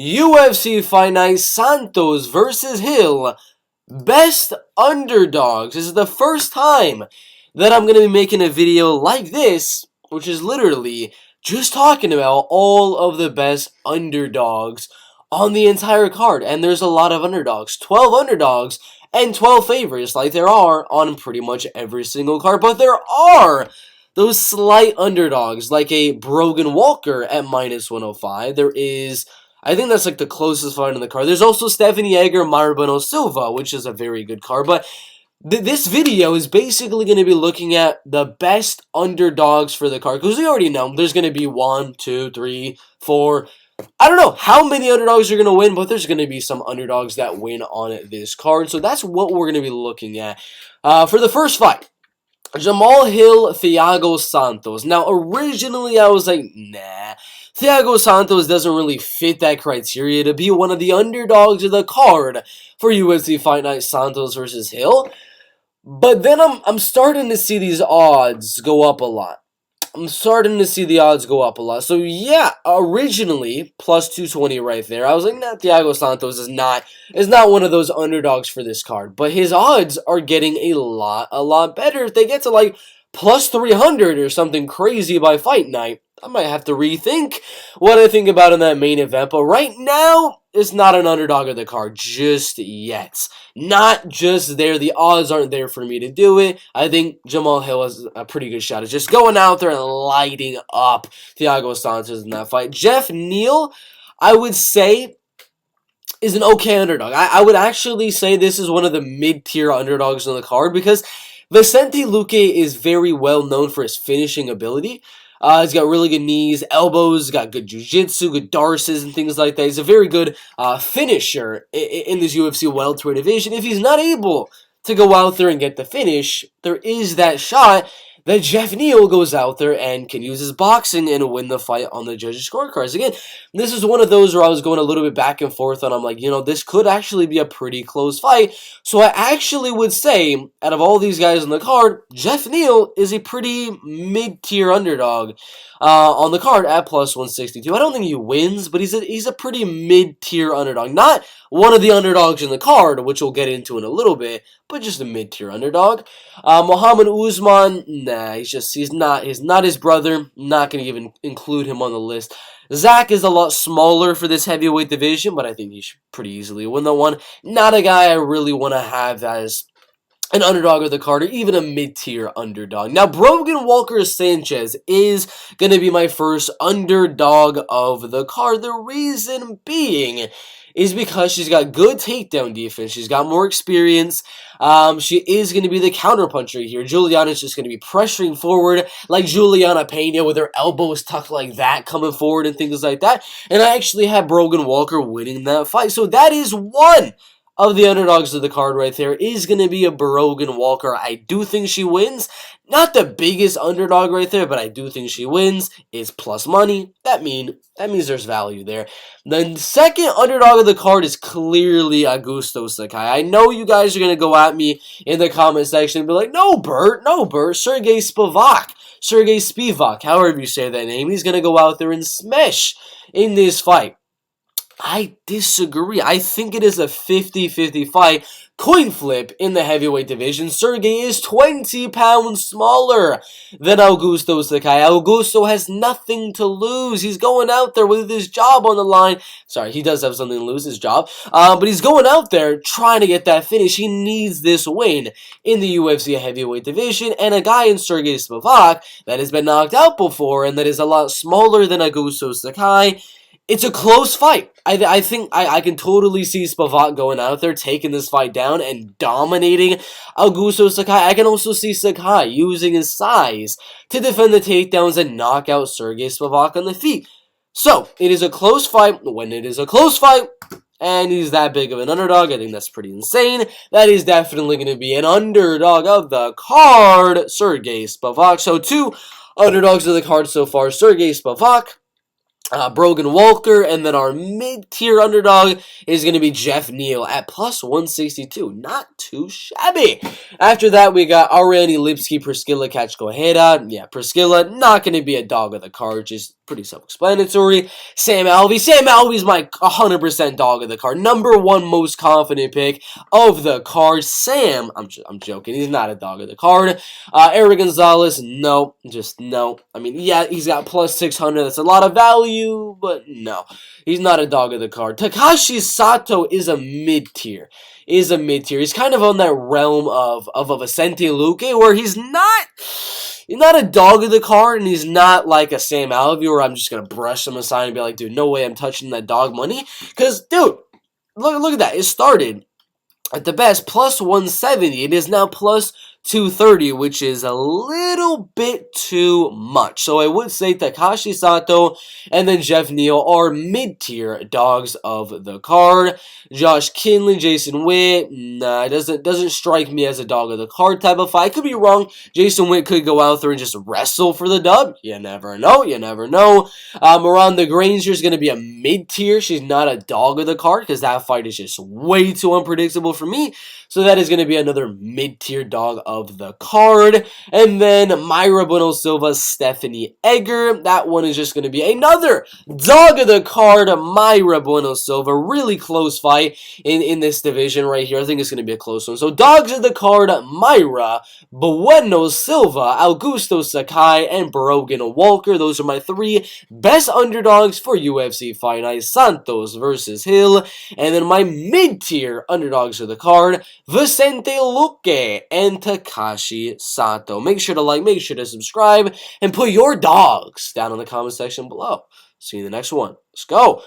UFC Fight Night Santos versus Hill. Best underdogs. This is the first time that I'm going to be making a video like this, which is literally just talking about all of the best underdogs on the entire card. And there's a lot of underdogs. 12 underdogs and 12 favorites like there are on pretty much every single card. But there are those slight underdogs like a Brogan Walker at -105. There is, I think that's like the closest fight in the card. There's also Stephanie Yeager, Maribano Silva, which is a very good card. But this video is basically going to be looking at the best underdogs for the card. Because we already know there's going to be 1, 2, 3, 4. I don't know how many underdogs are going to win, but there's going to be some underdogs that win on this card. So that's what we're going to be looking at. For the first fight, Jamal Hill, Thiago Santos. Now, originally I was like, nah, Thiago Santos doesn't really fit that criteria to be one of the underdogs of the card for UFC Fight Night Santos versus Hill. But then I'm starting to see these odds go up a lot. So yeah, originally +220 right there. I was like, nah, Thiago Santos is not one of those underdogs for this card. But his odds are getting a lot better. If they get to like +300 or something crazy by fight night, I might have to rethink what I think about in that main event. But right now, it's not an underdog of the card just yet. Not just there. The odds aren't there for me to do it. I think Jamal Hill has a pretty good shot at just going out there and lighting up Thiago Santos in that fight. Jeff Neal, I would say, is an okay underdog. I would actually say this is one of the mid-tier underdogs on the card because Vicente Luque is very well known for his finishing ability. He's got really good knees, elbows, got good jiu-jitsu, good darces, and things like that. He's a very good finisher in this UFC welterweight division. If he's not able to go out there and get the finish, there is that shot that Jeff Neal goes out there and can use his boxing and win the fight on the judges' scorecards. Again, this is one of those where I was going a little bit back and forth on. I'm like, this could actually be a pretty close fight. So I actually would say, out of all these guys on the card, Jeff Neal is a pretty mid-tier underdog on the card at +162. I don't think he wins, but he's a pretty mid-tier underdog. Not one of the underdogs in the card, which we'll get into in a little bit, but just a mid-tier underdog. Muhammad Usman, nah, he's not his brother. Not going to even include him on the list. Zach is a lot smaller for this heavyweight division, but I think he should pretty easily win that one. Not a guy I really want to have as an underdog of the card, or even a mid-tier underdog. Now, Brogan Walker Sanchez is going to be my first underdog of the card. The reason being is because she's got good takedown defense. She's got more experience. She is going to be the counterpuncher here. Juliana's just going to be pressuring forward like Juliana Pena with her elbows tucked like that, coming forward and things like that. And I actually have Brogan Walker winning that fight. So that is one of the underdogs of the card right there is going to be a Brogan Walker. I do think she wins. Not the biggest underdog right there, but I do think she wins. It's plus money. That means there's value there. The second underdog of the card is clearly Augusto Sakai. I know you guys are going to go at me in the comment section and be like, no, Bert, Sergey Spivak, however you say that name. He's going to go out there and smash in this fight. I disagree. I think it is a 50-50 fight. Coin flip in the heavyweight division. Sergey is 20 pounds smaller than Augusto Sakai. Augusto has nothing to lose. He's going out there with his job on the line. Sorry, he does have something to lose, his job. But he's going out there trying to get that finish. He needs this win in the UFC heavyweight division. And a guy in Sergey Spivak that has been knocked out before and that is a lot smaller than Augusto Sakai. It's a close fight. I think I can totally see Spivak going out there, taking this fight down, and dominating Augusto Sakai. I can also see Sakai using his size to defend the takedowns and knock out Sergey Spivak on the feet. So, it is a close fight. When it is a close fight, and he's that big of an underdog, I think that's pretty insane. That is definitely going to be an underdog of the card, Sergey Spivak. So, two underdogs of the card so far, Sergey Spivak, Brogan Walker, and then our mid-tier underdog is going to be Jeff Neal at +162. Not too shabby. After that, we got Ariane Lipski, Priscilla Kachkoheda. Yeah, Priscilla, not going to be a dog of the card, just pretty self-explanatory. Sam Alvey. Sam Alvey's my 100% dog of the card. Number one most confident pick of the card. Sam, I'm joking. He's not a dog of the card. Eric Gonzalez, no. Just no. I mean, yeah, he's got plus 600. That's a lot of value, but no. He's not a dog of the card. Takashi Sato is a mid-tier. He's kind of on that realm of a Vicente Luque, where he's not a dog of the card, and he's not like a Sam Alvey, where I'm just going to brush him aside and be like, dude, no way I'm touching that dog money. Because, dude, look at that. It started at the best plus 170. It is now plus 230, which is a little bit too much. So I would say Takashi Sato and then Jeff Neal are mid-tier dogs of the card. Josh Kinley, Jason Witt, nah, it doesn't strike me as a dog of the card type of fight. I could be wrong. Jason Witt could go out there and just wrestle for the dub. You never know. Miranda Granger is going to be a mid-tier. She's not a dog of the card because that fight is just way too unpredictable for me. So that is going to be another mid-tier dog of the card. And then Myra Bueno Silva, Stephanie Egger. That one is just going to be another dog of the card. Myra Bueno Silva. Really close fight in this division right here. I think it's going to be a close one. So dogs of the card, Myra Bueno Silva, Augusto Sakai, and Brogan Walker. Those are my three best underdogs for UFC Fight Night. Santos versus Hill. And then my mid-tier underdogs of the card, Vicente Luque and Takashi Sato. Make sure to like, make sure to subscribe, and put your dogs down in the comment section below. See you in the next one. Let's go.